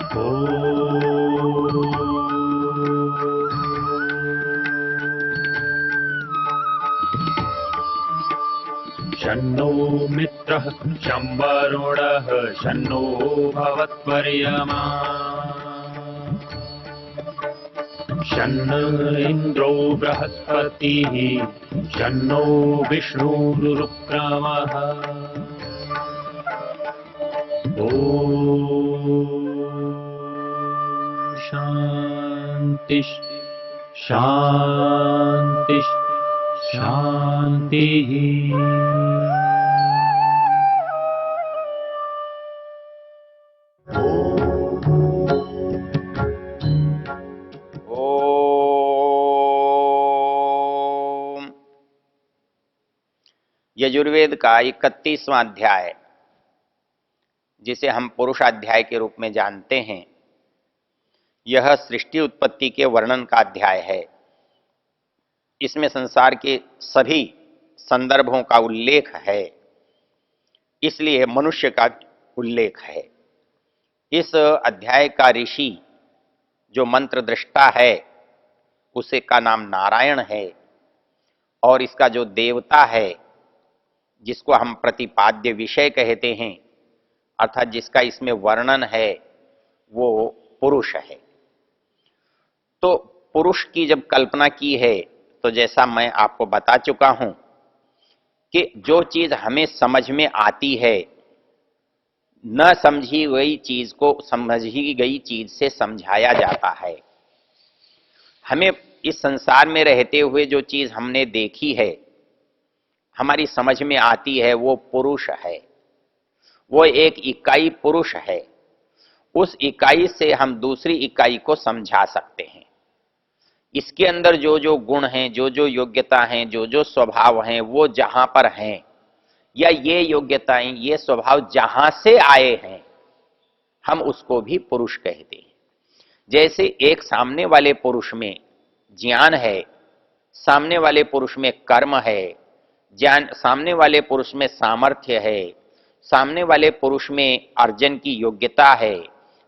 शन्नो मित्रः शं वरुणः शन्नो भवत्वर्यमा शन्न इन्द्रो बृहस्पतिः शन्नो विष्णुरुक्रमः ॐ शान्ति शान्ति शान्तिः। यजुर्वेद का 31वां अध्याय, जिसे हम पुरुषाध्याय के रूप में जानते हैं, यह सृष्टि उत्पत्ति के वर्णन का अध्याय है। इसमें संसार के सभी संदर्भों का उल्लेख है, इसलिए मनुष्य का उल्लेख है। इस अध्याय का ऋषि जो मंत्र दृष्टा है उसे का नाम नारायण है, और इसका जो देवता है जिसको हम प्रतिपाद्य विषय कहते हैं, अर्थात जिसका इसमें वर्णन है, वो पुरुष है। तो पुरुष की जब कल्पना की है तो जैसा मैं आपको बता चुका हूं कि जो चीज हमें समझ में आती है, न समझी गई चीज को समझी गई चीज से समझाया जाता है। हमें इस संसार में रहते हुए जो चीज हमने देखी है, हमारी समझ में आती है, वो पुरुष है। वो एक इकाई पुरुष है। उस इकाई से हम दूसरी इकाई को समझा सकते हैं। इसके अंदर जो जो गुण हैं, जो जो योग्यता हैं, जो जो स्वभाव हैं, वो जहां पर हैं, या ये योग्यताएं, ये स्वभाव जहां से आए हैं, हम उसको भी पुरुष कहते हैं। जैसे एक सामने वाले पुरुष में ज्ञान है, सामने वाले पुरुष में कर्म है, ज्ञान सामने वाले पुरुष में सामर्थ्य है, सामने वाले पुरुष में अर्जन की योग्यता है,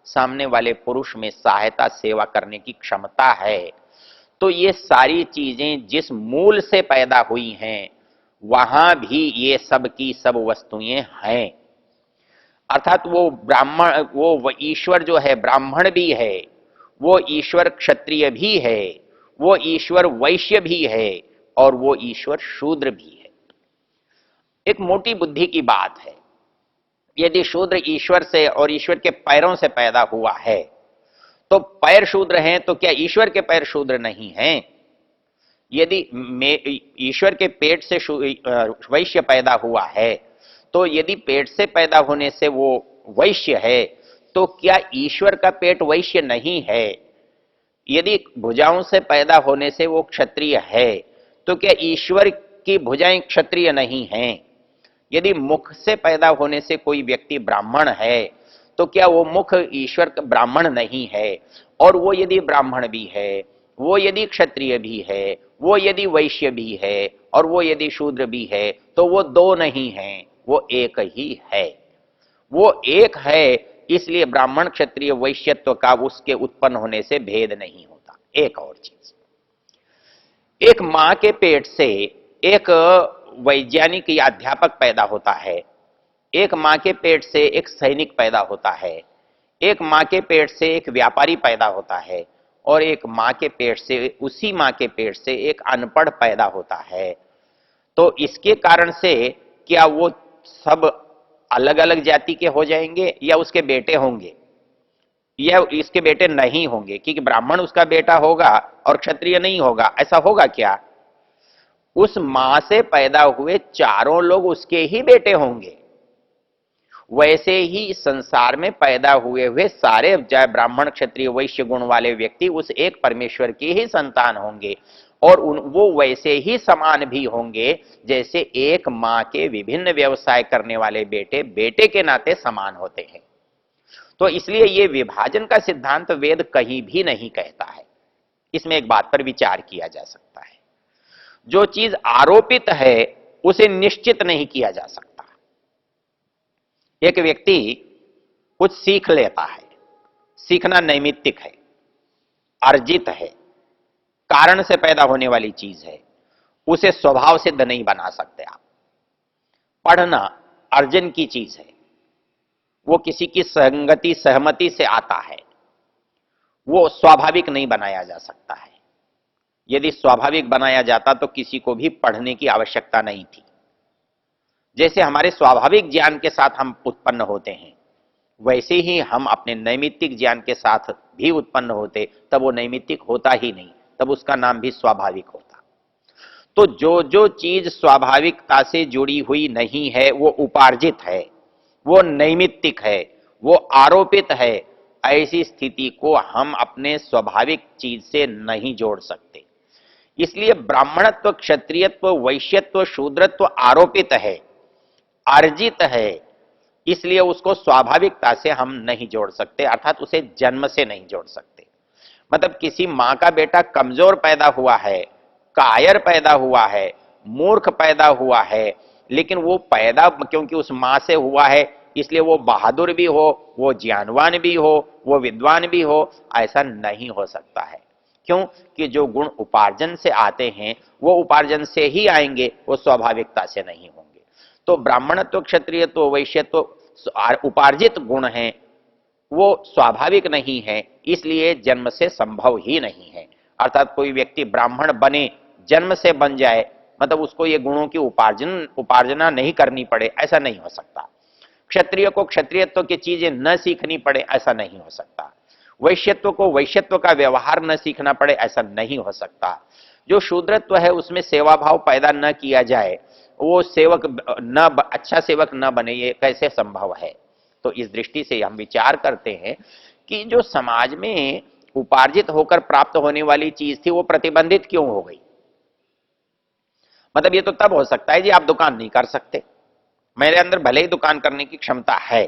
सामने वाले पुरुष में सहायता सेवा करने की क्षमता है। तो ये सारी चीजें जिस मूल से पैदा हुई हैं, वहां भी ये सब की सब वस्तुएं हैं। अर्थात वो ब्राह्मण, वो ईश्वर जो है ब्राह्मण भी है, वो ईश्वर क्षत्रिय भी है, वो ईश्वर वैश्य भी है, और वो ईश्वर शूद्र भी है। एक मोटी बुद्धि की बात है, यदि शूद्र ईश्वर से और ईश्वर के पैरों से पैदा हुआ है, तो पैर शूद्र हैं, तो क्या ईश्वर के पैर शूद्र नहीं हैं? यदि ईश्वर के पेट से वैश्य पैदा हुआ है, तो यदि पेट से पैदा होने से वो वैश्य है, तो क्या ईश्वर का पेट वैश्य नहीं है? यदि भुजाओं से पैदा होने से वो क्षत्रिय है, तो क्या ईश्वर की भुजाएं क्षत्रिय नहीं हैं? यदि मुख से पैदा होने से कोई व्यक्ति ब्राह्मण है, तो क्या वो मुख ईश्वर का ब्राह्मण नहीं है? और वो यदि ब्राह्मण भी है, वो यदि क्षत्रिय भी है, वो यदि वैश्य भी है, और वो यदि शूद्र भी है, तो वो दो नहीं है, वो एक ही है। वो एक है, इसलिए ब्राह्मण क्षत्रिय वैश्यत्व का उसके उत्पन्न होने से भेद नहीं होता। एक और चीज, एक मां के पेट से एक वैज्ञानिक या अध्यापक पैदा होता है, एक मां के पेट से एक सैनिक पैदा होता है, एक मां के पेट से एक व्यापारी पैदा होता है, और एक मां के पेट से, उसी मां के पेट से एक अनपढ़ पैदा होता है। तो इसके कारण से क्या वो सब अलग अलग जाति के हो जाएंगे, या उसके बेटे होंगे, या इसके बेटे नहीं होंगे? क्योंकि ब्राह्मण उसका बेटा होगा और क्षत्रिय नहीं होगा, ऐसा होगा क्या? उस मां से पैदा हुए चारों लोग उसके ही बेटे होंगे। वैसे ही संसार में पैदा हुए सारे, चाहे ब्राह्मण क्षत्रिय वैश्य गुण वाले व्यक्ति, उस एक परमेश्वर की ही संतान होंगे, और वो वैसे ही समान भी होंगे जैसे एक मां के विभिन्न व्यवसाय करने वाले बेटे बेटे के नाते समान होते हैं। तो इसलिए ये विभाजन का सिद्धांत वेद कहीं भी नहीं कहता है। इसमें एक बात पर विचार किया जा सकता है, जो चीज आरोपित है उसे निश्चित नहीं किया जा सकता। एक व्यक्ति कुछ सीख लेता है, सीखना नैमित्तिक है, अर्जित है, कारण से पैदा होने वाली चीज है, उसे स्वभाव सिद्ध नहीं बना सकते आप। पढ़ना अर्जन की चीज है, वो किसी की संगति सहमति से आता है, वो स्वाभाविक नहीं बनाया जा सकता है। यदि स्वाभाविक बनाया जाता तो किसी को भी पढ़ने की आवश्यकता नहीं थी। जैसे हमारे स्वाभाविक ज्ञान के साथ हम उत्पन्न होते हैं, वैसे ही हम अपने नैमित्तिक ज्ञान के साथ भी उत्पन्न होते, तब वो नैमित्तिक होता ही नहीं, तब उसका नाम भी स्वाभाविक होता। तो जो जो चीज स्वाभाविकता से जुड़ी हुई नहीं है वो उपार्जित है, वो नैमित्तिक है, वो आरोपित है। ऐसी स्थिति को हम अपने स्वाभाविक चीज से नहीं जोड़ सकते। इसलिए ब्राह्मणत्व, क्षत्रियत्व, वैश्यत्व, शूद्रत्व आरोपित है, अर्जित है, इसलिए उसको स्वाभाविकता से हम नहीं जोड़ सकते, अर्थात उसे जन्म से नहीं जोड़ सकते। मतलब किसी मां का बेटा कमजोर पैदा हुआ है, कायर पैदा हुआ है, मूर्ख पैदा हुआ है, लेकिन वो पैदा क्योंकि उस मां से हुआ है इसलिए वो बहादुर भी हो, वो ज्ञानवान भी हो, वो विद्वान भी हो, ऐसा नहीं हो सकता है। क्यों? कि जो गुण उपार्जन से आते हैं वो उपार्जन से ही आएंगे, वो स्वाभाविकता से नहीं होंगे। तो ब्राह्मणत्व, क्षत्रियत्व, वैश्यत्व उपार्जित गुण हैं, वो स्वाभाविक नहीं है, इसलिए जन्म से संभव ही नहीं है। अर्थात कोई व्यक्ति ब्राह्मण बने, जन्म से बन जाए, मतलब उसको ये गुणों की उपार्जना नहीं करनी पड़े, ऐसा नहीं हो सकता। क्षत्रिय को क्षत्रियत्व की चीजें न सीखनी पड़े, ऐसा नहीं हो सकता। वैश्यत्व को वैश्यत्व का व्यवहार न सीखना पड़े, ऐसा नहीं हो सकता। जो शूद्रत्व है उसमें सेवा भाव पैदा न किया जाए, वो सेवक न अच्छा सेवक न बने, ये कैसे संभव है? तो इस दृष्टि से हम विचार करते हैं कि जो समाज में उपार्जित होकर प्राप्त होने वाली चीज थी वो प्रतिबंधित क्यों हो गई? मतलब ये तो तब हो सकता है जी आप दुकान नहीं कर सकते। मेरे अंदर भले ही दुकान करने की क्षमता है,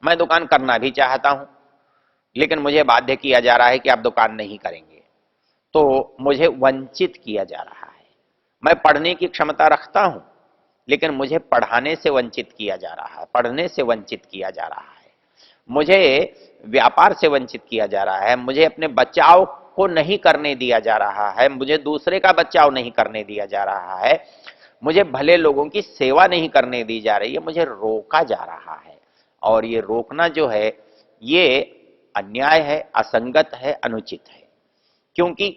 मैं दुकान करना भी चाहता हूं, लेकिन मुझे बाध्य किया जा रहा है कि आप दुकान नहीं करेंगे, तो मुझे वंचित किया जा रहा है। मैं पढ़ने की क्षमता रखता हूं, लेकिन मुझे पढ़ाने से वंचित किया जा रहा है, पढ़ने से वंचित किया जा रहा है, मुझे व्यापार से वंचित किया जा रहा है, मुझे अपने बचाव को नहीं करने दिया जा रहा है, मुझे दूसरे का बचाव नहीं करने दिया जा रहा है, मुझे भले लोगों की सेवा नहीं करने दी जा रही है, मुझे रोका जा रहा है। और ये रोकना जो है ये अन्याय है, असंगत है, अनुचित है। क्योंकि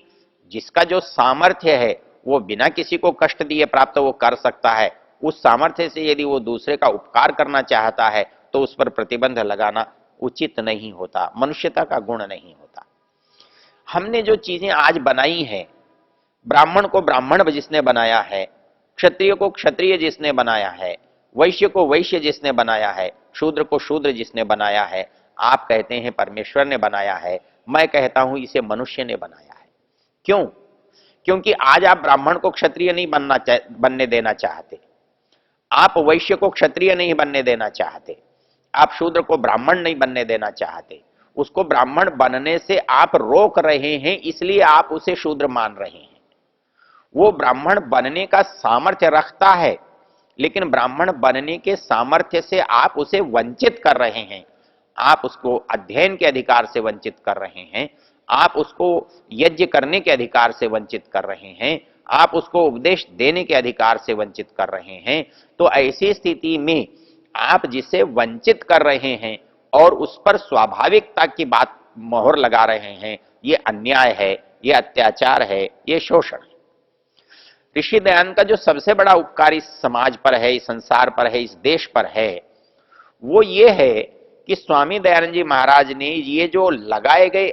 जिसका जो सामर्थ्य है वो बिना किसी को कष्ट दिए प्राप्त वो कर सकता है, उस सामर्थ्य से यदि वो दूसरे का उपकार करना चाहता है तो उस पर प्रतिबंध लगाना उचित नहीं होता, मनुष्यता का गुण नहीं होता। हमने जो चीजें आज बनाई हैं, ब्राह्मण को ब्राह्मण जिसने बनाया है, क्षत्रिय को क्षत्रिय जिसने बनाया है, वैश्य को वैश्य जिसने बनाया है, शूद्र को शूद्र जिसने बनाया है, आप कहते हैं परमेश्वर ने बनाया है, मैं कहता हूं इसे मनुष्य ने बनाया है। क्यों? क्योंकि आज आप ब्राह्मण को क्षत्रिय नहीं बनने देना चाहते, आप वैश्य को क्षत्रिय नहीं बनने देना चाहते, आप शूद्र को ब्राह्मण नहीं बनने देना चाहते, उसको ब्राह्मण बनने से आप रोक रहे हैं, इसलिए आप उसे शूद्र मान रहे हैं। वो ब्राह्मण बनने का सामर्थ्य रखता है, लेकिन ब्राह्मण बनने के सामर्थ्य से आप उसे वंचित कर रहे हैं। आप उसको अध्ययन के अधिकार से वंचित कर रहे हैं, आप उसको यज्ञ करने के अधिकार से वंचित कर रहे हैं, आप उसको उपदेश देने के अधिकार से वंचित कर रहे हैं। तो ऐसी स्थिति में आप जिसे वंचित कर रहे हैं और उस पर स्वाभाविकता की बात मोहर लगा रहे हैं, ये अन्याय है, ये अत्याचार है, ये शोषण है। ऋषि दयानंद का जो सबसे बड़ा उपकार इस समाज पर है, इस संसार पर है, इस देश पर है, वो ये है कि स्वामी दयानंद जी महाराज ने ये जो लगाए गए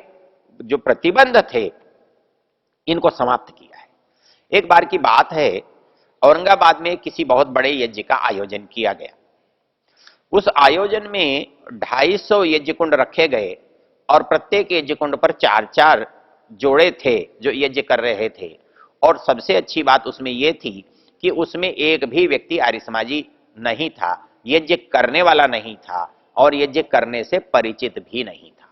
जो प्रतिबंध थे इनको समाप्त किया है। एक बार की बात है, औरंगाबाद में किसी बहुत बड़े यज्ञ का आयोजन किया गया। उस आयोजन में 250 यज्ञ कुंड रखे गए और प्रत्येक यज्ञ कुंड पर 4-4 जोड़े थे जो यज्ञ कर रहे थे। और सबसे अच्छी बात उसमें यह थी कि उसमें एक भी व्यक्ति आर्य समाजी नहीं था, यज्ञ करने वाला नहीं था और यज्ञ करने से परिचित भी नहीं था।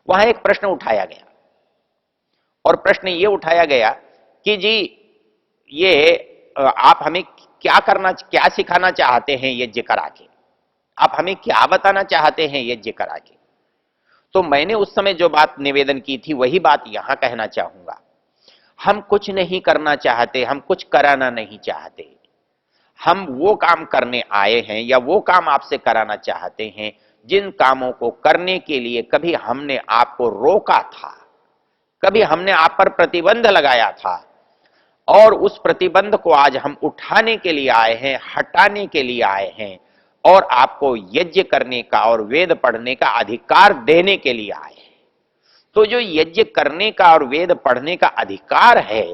वहां एक प्रश्न उठाया गया और प्रश्न ये उठाया गया कि जी ये आप हमें क्या सिखाना चाहते हैं यज्ञ करा के, आप हमें क्या बताना चाहते हैं यज्ञ करा के? तो मैंने उस समय जो बात निवेदन की थी वही बात यहां कहना चाहूंगा। हम कुछ नहीं करना चाहते, हम कुछ कराना नहीं चाहते, हम वो काम करने आए हैं या वो काम आपसे कराना चाहते हैं जिन कामों को करने के लिए कभी हमने आपको रोका था, कभी हमने आप पर प्रतिबंध लगाया था, और उस प्रतिबंध को आज हम उठाने के लिए आए हैं, हटाने के लिए आए हैं, और आपको यज्ञ करने का और वेद पढ़ने का अधिकार देने के लिए आए हैं। तो जो यज्ञ करने का और वेद पढ़ने का अधिकार है,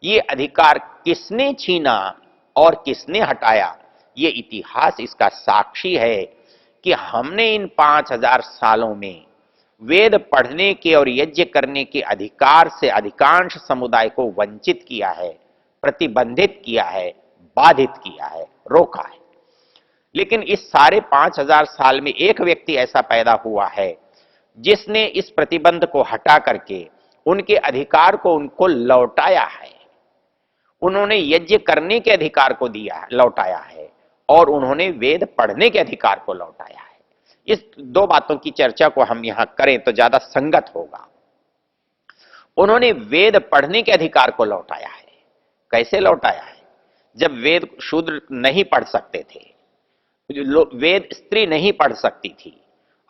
ये अधिकार किसने छीना और किसने हटाया, ये इतिहास इसका साक्षी है कि हमने इन 5000 सालों में वेद पढ़ने के और यज्ञ करने के अधिकार से अधिकांश समुदाय को वंचित किया है, प्रतिबंधित किया है, बाधित किया है, रोका है। लेकिन इस सारे 5000 साल में एक व्यक्ति ऐसा पैदा हुआ है जिसने इस प्रतिबंध को हटा करके उनके अधिकार को उनको लौटाया है। उन्होंने यज्ञ करने के अधिकार को दिया, लौटाया है, और उन्होंने वेद पढ़ने के अधिकार को लौटाया है। इस दो बातों की चर्चा को हम यहां करें तो ज्यादा संगत होगा। उन्होंने वेद पढ़ने के अधिकार को लौटाया है। कैसे लौटाया है? जब वेद शूद्र नहीं पढ़ सकते थे, वेद स्त्री नहीं पढ़ सकती थी,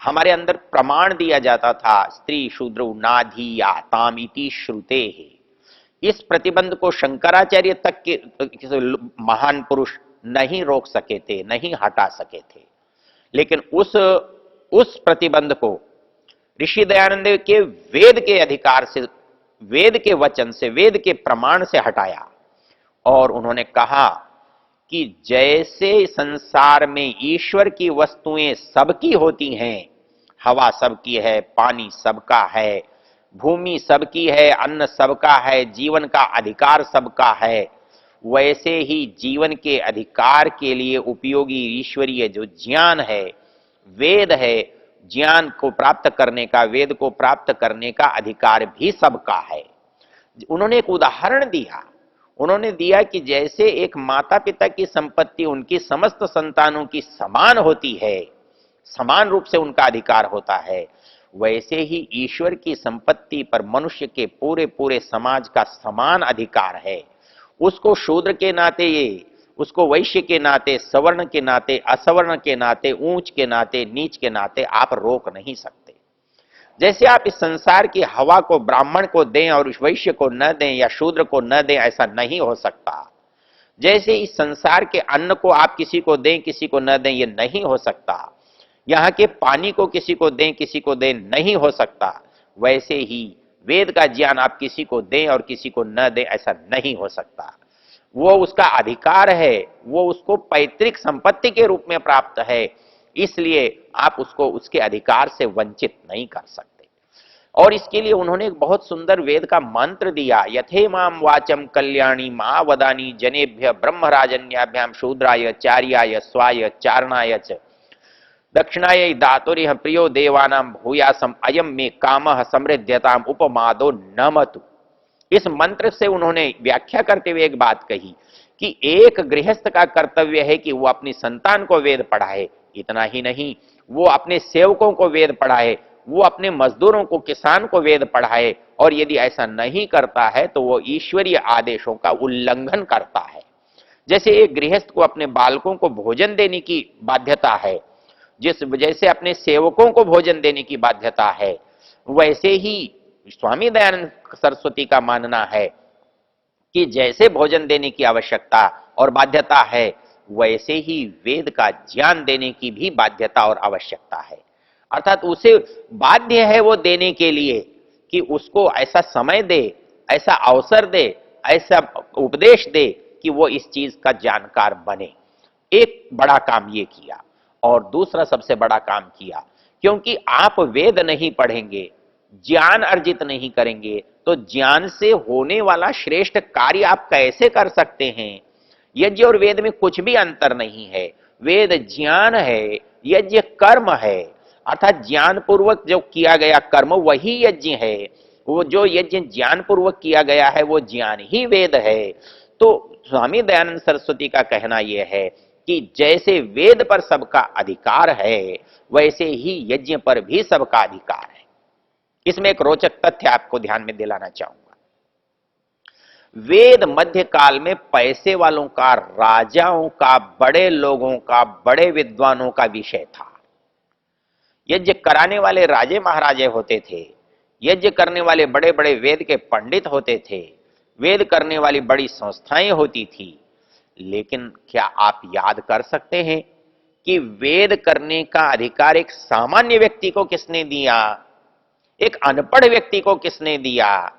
हमारे अंदर प्रमाण दिया जाता था स्त्री शूद्र नाधीयाताम इति श्रुते है। इस प्रतिबंध को शंकराचार्य तक के महान पुरुष नहीं रोक सके थे, नहीं हटा सके थे। लेकिन उस प्रतिबंध को ऋषि दयानंद के वेद के अधिकार से, वेद के वचन से, वेद के प्रमाण से हटाया, और उन्होंने कहा कि जैसे संसार में ईश्वर की वस्तुएं सबकी होती हैं, हवा सबकी है, पानी सबका है, भूमि सबकी है, अन्न सबका है, जीवन का अधिकार सबका है, वैसे ही जीवन के अधिकार के लिए उपयोगी ईश्वरीय जो ज्ञान है, वेद है, ज्ञान को प्राप्त करने का, वेद को प्राप्त करने का अधिकार भी सबका है। उन्होंने एक उदाहरण दिया, उन्होंने दिया कि जैसे एक माता पिता की संपत्ति उनकी समस्त संतानों की समान होती है, समान रूप से उनका अधिकार होता है, वैसे ही ईश्वर की संपत्ति पर मनुष्य के पूरे पूरे समाज का समान अधिकार है। उसको शूद्र के नाते, उसको वैश्य के नाते, सवर्ण के नाते, असवर्ण के नाते, ऊंच के नाते, नीच के नाते आप रोक नहीं सकते। जैसे आप इस संसार की हवा को ब्राह्मण को दें और इस वैश्य को न दें या शूद्र को न दें, ऐसा नहीं हो सकता। जैसे इस संसार के अन्न को आप किसी को दें, किसी को न दें, ये नहीं हो सकता। यहाँ के पानी को किसी को दें, किसी को दें, नहीं हो सकता। वैसे ही वेद का ज्ञान आप किसी को दें और किसी को न दें, ऐसा नहीं हो सकता। वो उसका अधिकार है, वो उसको पैतृक संपत्ति के रूप में प्राप्त है, इसलिए आप उसको उसके अधिकार से वंचित नहीं कर सकते। और इसके लिए उन्होंने एक बहुत सुंदर वेद का मंत्र दिया, यथे माम वाचम कल्याणी मा वदानी जनेभ्य ब्रह्मराजन्याभ्याम शूद्राय चार्याय स्वाय चारणाय च दक्षिणाय दातुरिह प्रियो देवानाम भूयासम अयम में कामः समृद्ध्यताम उपमादो नमतु। इस मंत्र से उन्होंने व्याख्या करते हुए एक बात कही कि एक गृहस्थ का कर्तव्य है कि वो अपनी संतान को वेद पढ़ाए। इतना ही नहीं, वो अपने सेवकों को वेद पढ़ाए, वो अपने मजदूरों को, किसान को वेद पढ़ाए, और यदि ऐसा नहीं करता है तो वो ईश्वरीय आदेशों का उल्लंघन करता है। जैसे एक गृहस्थ को अपने बालकों को भोजन देने की बाध्यता है, जैसे अपने सेवकों को भोजन देने की बाध्यता है, वैसे ही स्वामी दयानंद सरस्वती का मानना है कि जैसे भोजन देने की आवश्यकता और बाध्यता है, वैसे ही वेद का ज्ञान देने की भी बाध्यता और आवश्यकता है। अर्थात उसे बाध्य है वो देने के लिए कि उसको ऐसा समय दे, ऐसा अवसर दे, ऐसा उपदेश दे कि वो इस चीज का जानकार बने। एक बड़ा काम ये किया, और दूसरा सबसे बड़ा काम किया, क्योंकि आप वेद नहीं पढ़ेंगे, ज्ञान अर्जित नहीं करेंगे, तो ज्ञान से होने वाला श्रेष्ठ कार्य आप कैसे कर सकते हैं? यज्ञ और वेद में कुछ भी अंतर नहीं है। वेद ज्ञान है, यज्ञ कर्म है। अर्थात ज्ञान पूर्वक जो किया गया कर्म वही यज्ञ है। वो जो यज्ञ ज्ञान पूर्वक किया गया है वो ज्ञान ही वेद है। तो स्वामी दयानंद सरस्वती का कहना यह है कि जैसे वेद पर सबका अधिकार है वैसे ही यज्ञ पर भी सबका अधिकार है। इसमें एक रोचक तथ्य आपको ध्यान में दिलाना चाहूंगा। वेद मध्यकाल में पैसे वालों का, राजाओं का, बड़े लोगों का, बड़े विद्वानों का विषय था। यज्ञ कराने वाले राजे महाराजे होते थे, यज्ञ करने वाले बड़े बड़े वेद के पंडित होते थे, वेद करने वाली बड़ी संस्थाएं होती थी। लेकिन क्या आप याद कर सकते हैं कि वेद करने का अधिकार एक सामान्य व्यक्ति को किसने दिया? एक अनपढ़ व्यक्ति को किसने दिया?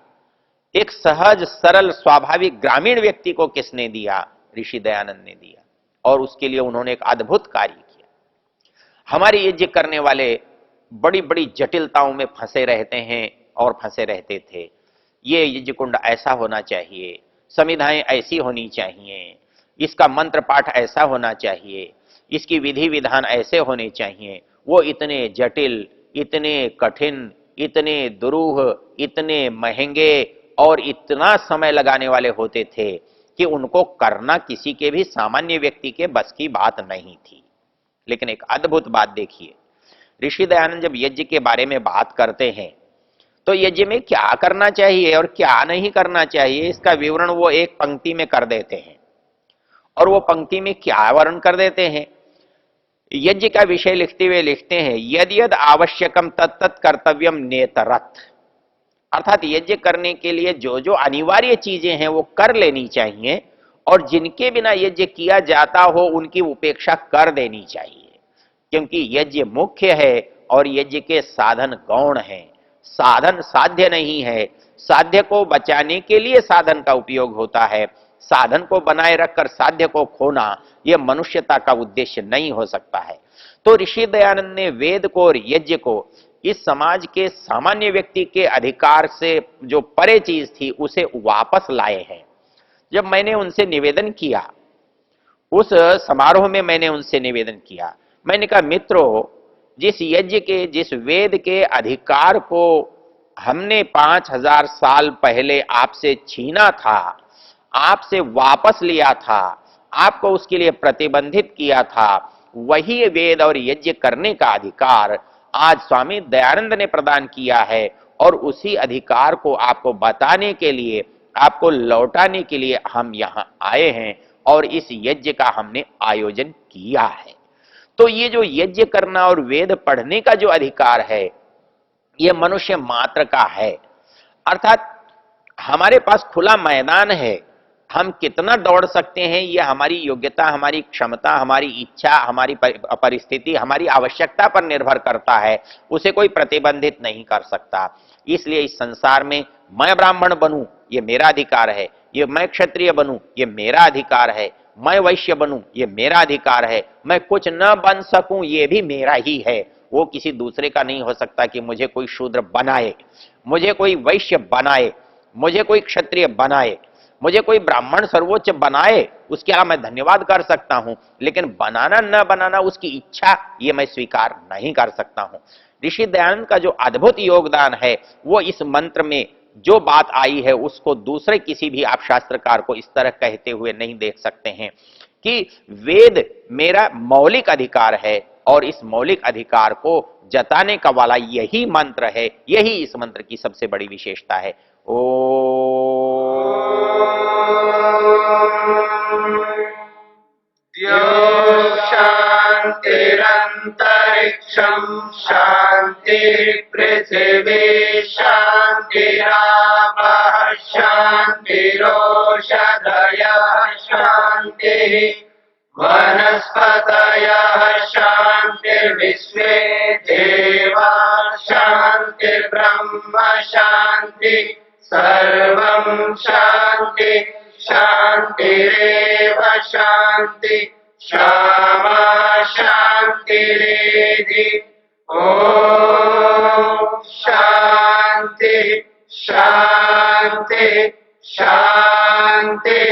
एक सहज सरल स्वाभाविक ग्रामीण व्यक्ति को किसने दिया? ऋषि दयानंद ने दिया। और उसके लिए उन्होंने एक अद्भुत कार्य किया। हमारे यज्ञ करने वाले बड़ी बड़ी जटिलताओं में फंसे रहते हैं और फंसे रहते थे। ये यज्ञ कुंड ऐसा होना चाहिए, संविधाएं ऐसी होनी चाहिए, इसका मंत्र पाठ ऐसा होना चाहिए, इसकी विधि विधान ऐसे होने चाहिए। वो इतने जटिल, इतने कठिन, इतने दुरूह, इतने महंगे और इतना समय लगाने वाले होते थे कि उनको करना किसी के भी सामान्य व्यक्ति के बस की बात नहीं थी। लेकिन एक अद्भुत बात देखिए, ऋषि दयानंद जब यज्ञ के बारे में बात करते हैं तो यज्ञ में क्या करना चाहिए और क्या नहीं करना चाहिए इसका विवरण वो एक पंक्ति में कर देते हैं। और वो पंक्ति में क्या वर्णन कर देते हैं? यज्ञ का विषय लिखते हुए लिखते हैं, यद यद आवश्यकम तत्त कर्तव्यम नेतरत। अर्थात यज्ञ करने के लिए जो जो अनिवार्य चीजें हैं वो कर लेनी चाहिए और जिनके बिना यज्ञ किया जाता हो उनकी उपेक्षा कर देनी चाहिए, क्योंकि यज्ञ मुख्य है और यज्ञ के साधन गौण हैं। साधन साध्य नहीं है, साध्य को बचाने के लिए साधन का उपयोग होता है। साधन को बनाए रखकर साध्य को खोना यह मनुष्यता का उद्देश्य नहीं हो सकता है। तो ऋषि दयानंद ने वेद को और यज्ञ को इस समाज के सामान्य व्यक्ति के अधिकार से जो परे चीज थी उसे वापस लाए हैं। जब मैंने उनसे निवेदन किया, उस समारोह में मैंने उनसे निवेदन किया, मैंने कहा मित्रों, जिस यज्ञ के, जिस वेद के अधिकार को हमने 5000 साल पहले आपसे छीना था, आपसे वापस लिया था, आपको उसके लिए प्रतिबंधित किया था, वही वेद और यज्ञ करने का अधिकार आज स्वामी दयानंद ने प्रदान किया है। और उसी अधिकार को आपको बताने के लिए, आपको लौटाने के लिए हम यहां आए हैं और इस यज्ञ का हमने आयोजन किया है। तो ये जो यज्ञ करना और वेद पढ़ने का जो अधिकार है ये मनुष्य मात्र का है। अर्थात हमारे पास खुला मैदान है, हम कितना दौड़ सकते हैं ये हमारी योग्यता, हमारी क्षमता, हमारी इच्छा, हमारी परिस्थिति, हमारी आवश्यकता पर निर्भर करता है। उसे कोई प्रतिबंधित नहीं कर सकता। इसलिए इस संसार में मैं ब्राह्मण बनूं ये मेरा अधिकार है, ये मैं क्षत्रिय बनूं ये मेरा अधिकार है, मैं वैश्य बनूं ये मेरा अधिकार है, मैं कुछ न बन सकूं ये भी मेरा ही है। वो किसी दूसरे का नहीं हो सकता कि मुझे कोई शूद्र बनाए, मुझे कोई वैश्य बनाए, मुझे कोई क्षत्रिय बनाए, मुझे कोई ब्राह्मण सर्वोच्च बनाए। उसके अलावा मैं धन्यवाद कर सकता हूं, लेकिन बनाना न बनाना उसकी इच्छा ये मैं स्वीकार नहीं कर सकता हूं। ऋषि दयानंद का जो अद्भुत योगदान है वो इस मंत्र में जो बात आई है उसको दूसरे किसी भी आप शास्त्रकार को इस तरह कहते हुए नहीं देख सकते हैं कि वेद मेरा मौलिक अधिकार है और इस मौलिक अधिकार को जताने का वाला यही मंत्र है। यही इस मंत्र की सबसे बड़ी विशेषता है। ओ शांतिरंतरिक्षं शांति पृथिवी शांतिरापः शांतिरोषधयः शांतिः वनस्पतयः शांतिर्विश्वे देवा शांतिर्ब्रह्म शांति सर्वं शांति शांतिरेव शांति क्षमा शांतिरेधि। ओम शांति शांति शांति।